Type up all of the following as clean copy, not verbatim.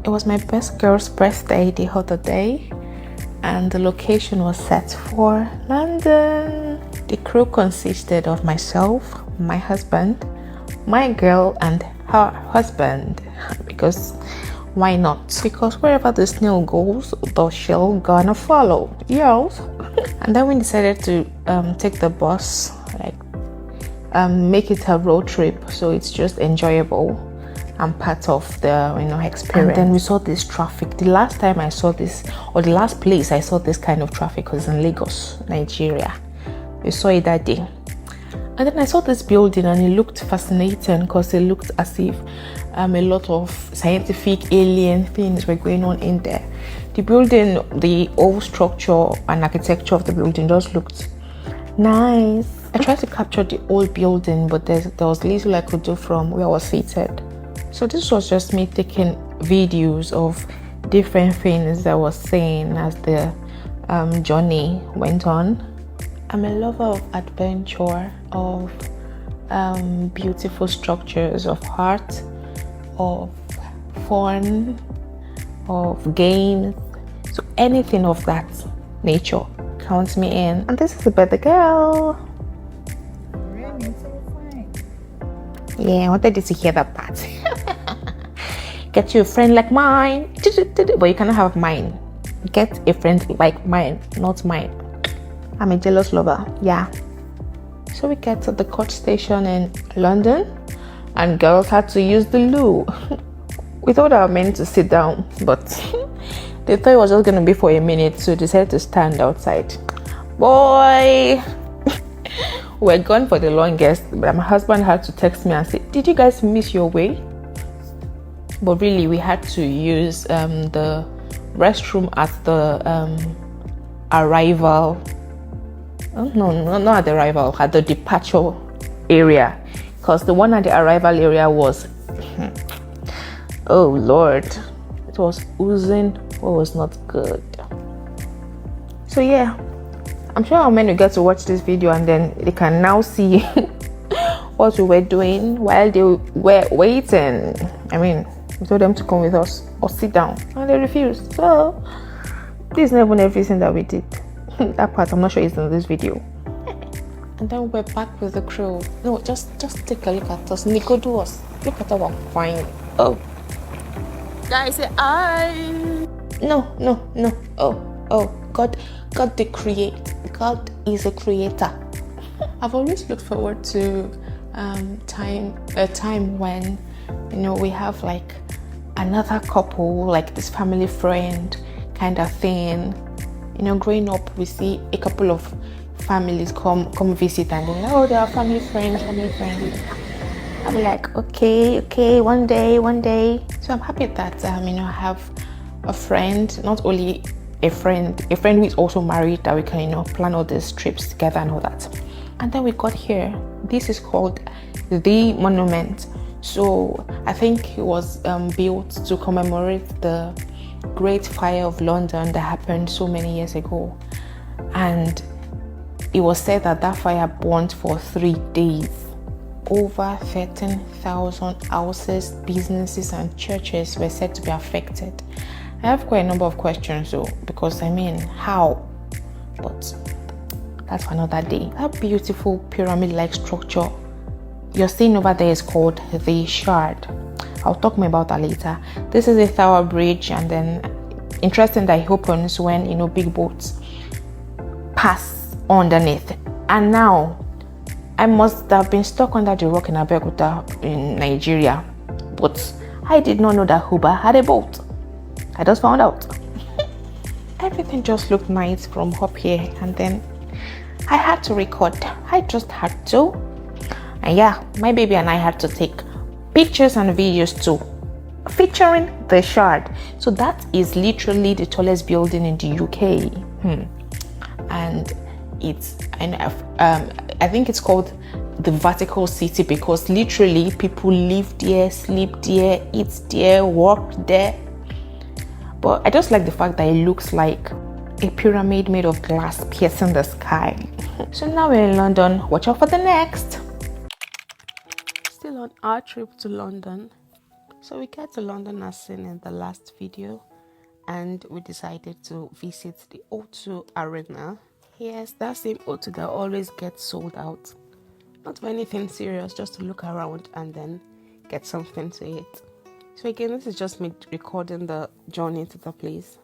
It was my best girl's birthday the other day, and the location was set for London. The crew consisted of myself, my husband, my girl, and her husband, because why not? Because wherever the snail goes, the shell gonna follow. Yes. And then we decided to take the bus, make it a road trip, so it's just enjoyable and part of the experience. And then we saw this traffic. The last time I saw this, or the last place I saw this kind of traffic, was in Lagos, Nigeria. We saw it that day. And then I saw this building and it looked fascinating because it looked as if a lot of scientific alien things were going on in there. The building, the old structure and architecture of the building just looked nice. I tried to capture the old building, but there was little I could do from where I was seated. So this was just me taking videos of different things that I was seeing as the journey went on. I'm a lover of adventure, of beautiful structures, of art, of fun, of games. So anything of that nature counts me in. And this is about the girl. Really, so fine. Yeah, I wanted you to hear that part. Get you a friend like mine, but you cannot have mine. Get a friend like mine, not mine. I'm a jealous lover, yeah. So we get to the coach station in London, and girls had to use the loo. We thought I was meant to sit down, but they thought it was just going to be for a minute, so decided to stand outside. Boy, we're gone for the longest, but my husband had to text me and say, "Did you guys miss your way?" But really, we had to use the restroom at the arrival. Oh, no, not at the arrival, at the departure area, because the one at the arrival area was, oh Lord, it was oozing what was not good. So yeah, I'm sure our men will get to watch this video and then they can now see what we were doing while they were waiting. I mean, we told them to come with us or sit down, and they refused. So this is not even everything that we did. That part I'm not sure is in this video. And then we're back with the crew. No, just take a look at us. Nico, do us. Look at our fine. Oh, guys, say I. No. Oh. God is a creator. I've always looked forward to a time when we have like another couple, like this family friend kind of thing. Growing up, we see a couple of families come visit, and then they are family friends. I'm like, okay, one day. So I'm happy that I have a friend, not only a friend who is also married, that we can plan all these trips together and all that. And then we got here. This is called the Monument. So I think it was built to commemorate the Great Fire of London that happened so many years ago, and it was said that fire burned for 3 days. Over 13,000 houses, businesses, and churches were said to be affected. I have quite a number of questions though, because how? But that's for another day. That beautiful pyramid-like structure you're seeing over there is called the Shard. I'll talk more about that later. This is a Tower Bridge, and then interesting that it opens when big boats pass underneath. And now I must have been stuck under the rock in Abeokuta in Nigeria, but I did not know that Huba had a boat. I just found out. Everything just looked nice from up here, and then I had to record. I just had to. And yeah, my baby and I had to take pictures and videos too, featuring the Shard. So that is literally the tallest building in the UK, and I think it's called the vertical city because literally people live there, sleep there, eat there, work there. But I just like the fact that it looks like a pyramid made of glass piercing the sky. So now we're in London. Watch out for the next. Still on our trip to London, So we got to London as seen in the last video, and we decided to visit the O2 Arena. Yes, that same O2 that always gets sold out. Not for anything serious, just to look around and then get something to eat. So again, this is just me recording the journey to the place.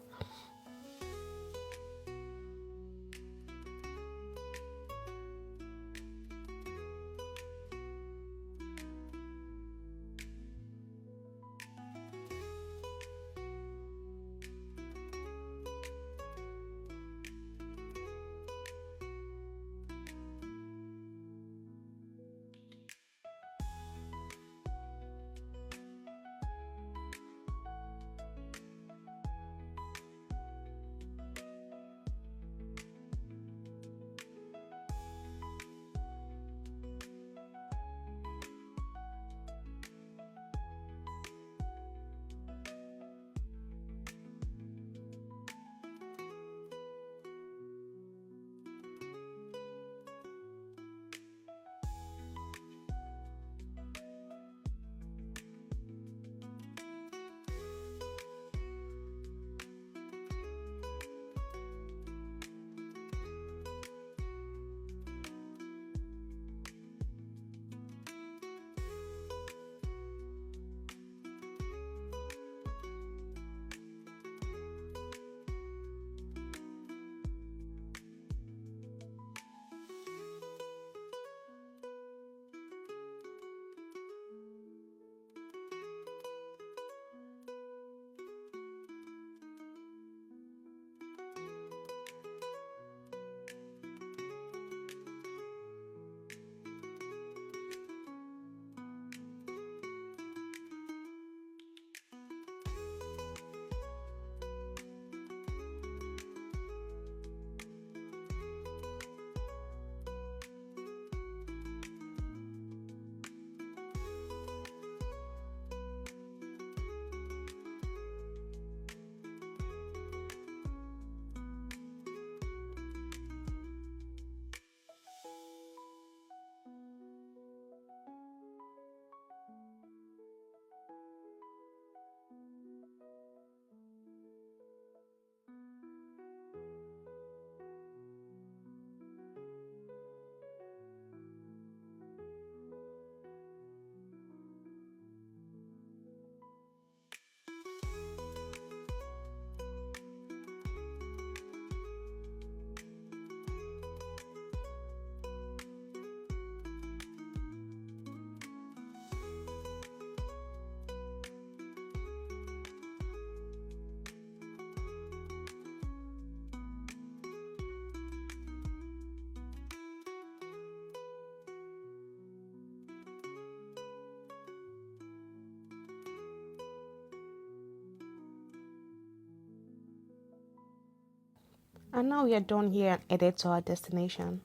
And now we are done here and headed to our destination.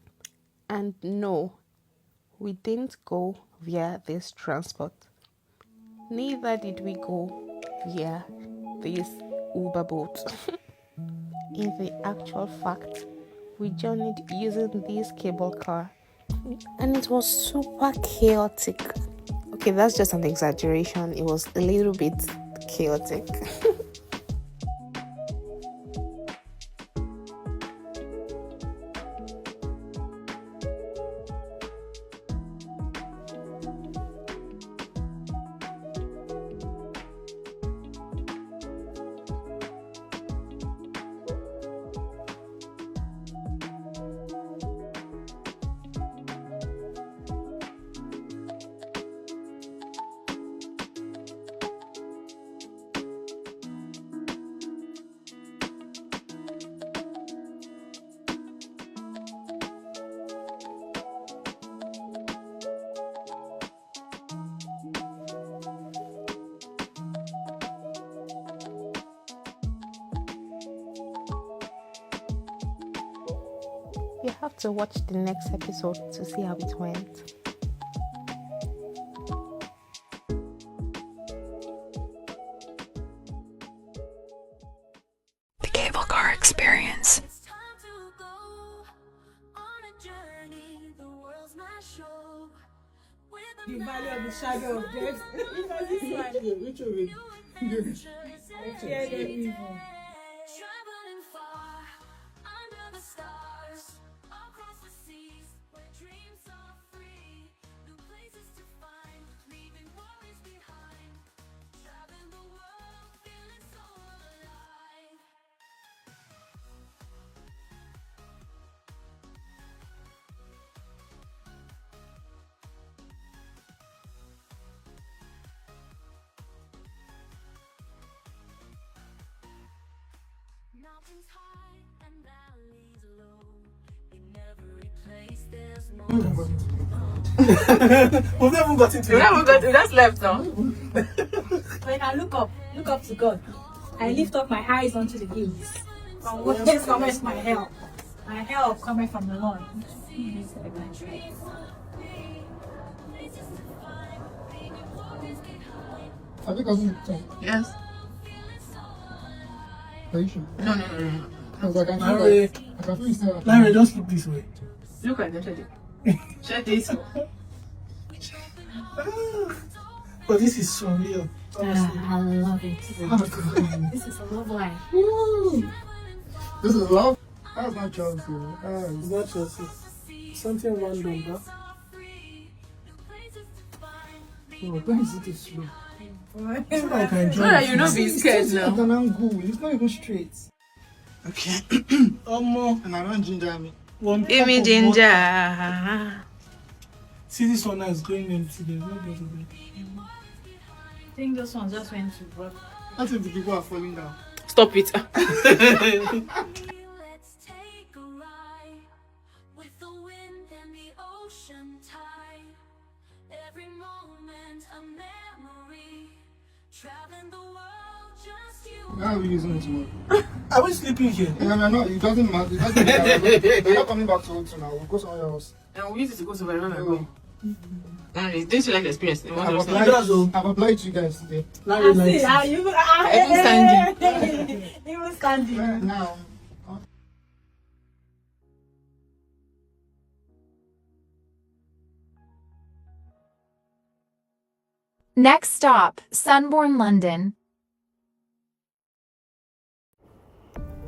And no, we didn't go via this transport. Neither did we go via this Uber boat. In the actual fact, we journeyed using this cable car. And it was super chaotic. Okay, that's just an exaggeration. It was a little bit chaotic. You have to watch the next episode to see how it went. The cable car experience. The value of the shadow of death. You know this one. Which of it? Yes. Yeah, the evil. Traveling far under the stars, across the seas where dreams are free, new places to find, leaving worries behind, traveling the world, feeling so alive. Mountains high and valleys low. In every place there's moments. We've never even got into We haven't got to that's left now. When I look up to God. I lift up my eyes unto the hills. From whence cometh my help? My help cometh from the Lord. Have you gotten it? Yes. Are you sure? No. Because I can feel Larry, like, I can feel it's still like Larry, just look this way. Look at them, check it. Check this. But this is surreal. Honestly. I love it. oh, God. This is a love life. Woo. This is love? That's not Chelsea. It's not Chelsea. Something random, bro. Oh, where is it slow? It's like I enjoy So that it. you not be scared It's now. an angle. It's not even straight. Okay. More. And I don't ginger me. One Give me cup of ginger. water. See, this one is going empty. There's no better than I think this one just went to work. That's if the people are falling down. Stop it. Let's take a ride with the wind and the ocean tide. Every moment a memory. Traveling the world, just you. How are we using it tomorrow? Are we sleeping here? No, it doesn't matter. It doesn't matter. We're not coming back to hotel now. We'll go somewhere else. And we used to go to Verona. Oh. Didn't you like the experience? You want I've to applied, That's all. I've applied to you guys today. Larry likes See, it. you Even standing. Even standing. Now, Next stop, Sunborn London.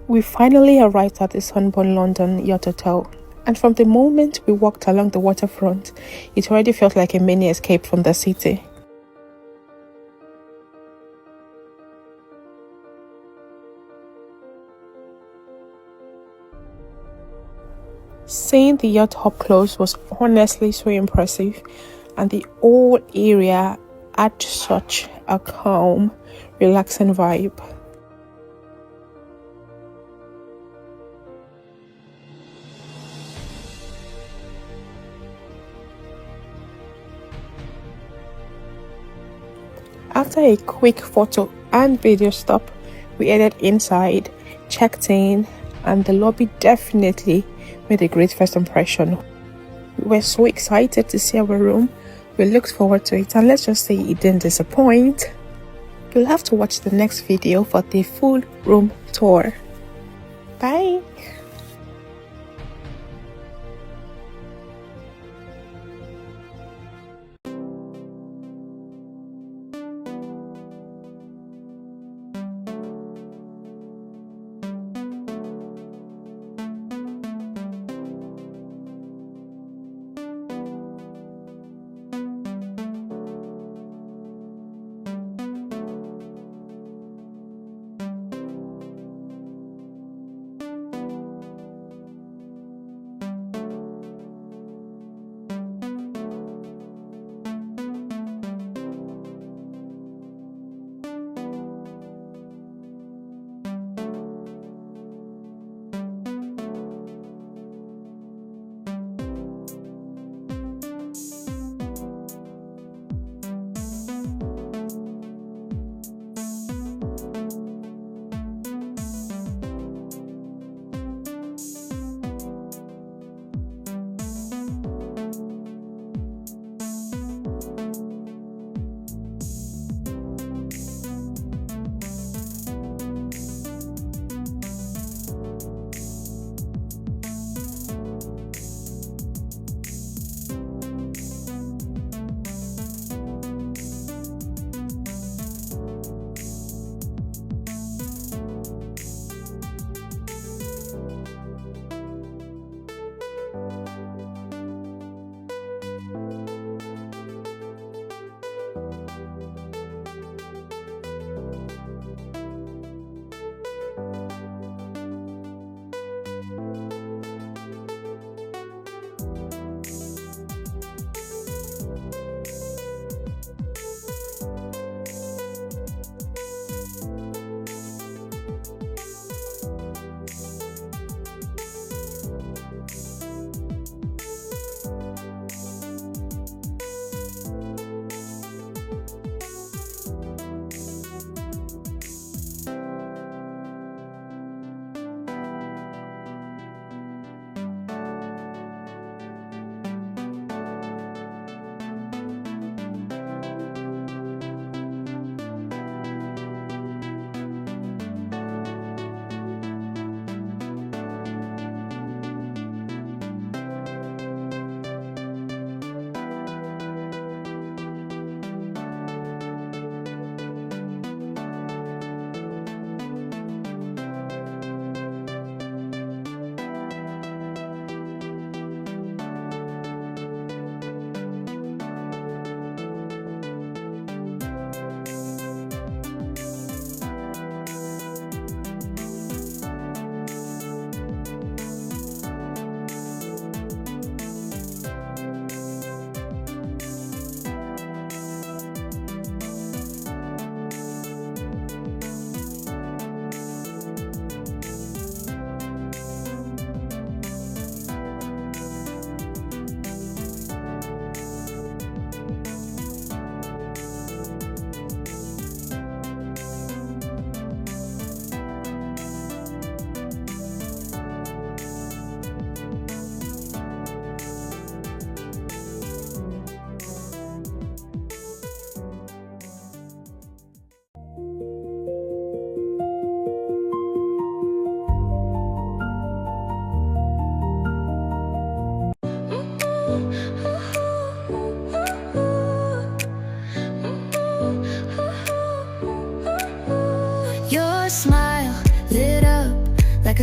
We finally arrived at the Sunborn London Yacht Hotel, and from the moment we walked along the waterfront, it already felt like a mini escape from the city. Seeing the yacht up close was honestly so impressive, and the whole area had such a calm, relaxing vibe. After a quick photo and video stop, we headed inside, checked in, and the lobby definitely made a great first impression. We were so excited to see our room. We looked forward to it, and let's just say it didn't disappoint. You'll have to watch the next video for the full room tour. Bye!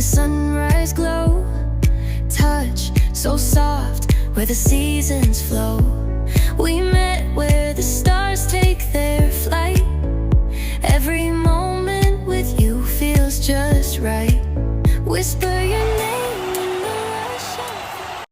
sunrise glow. Touch so soft where the seasons flow. We met where the stars take their flight. Every moment with you feels just right. Whisper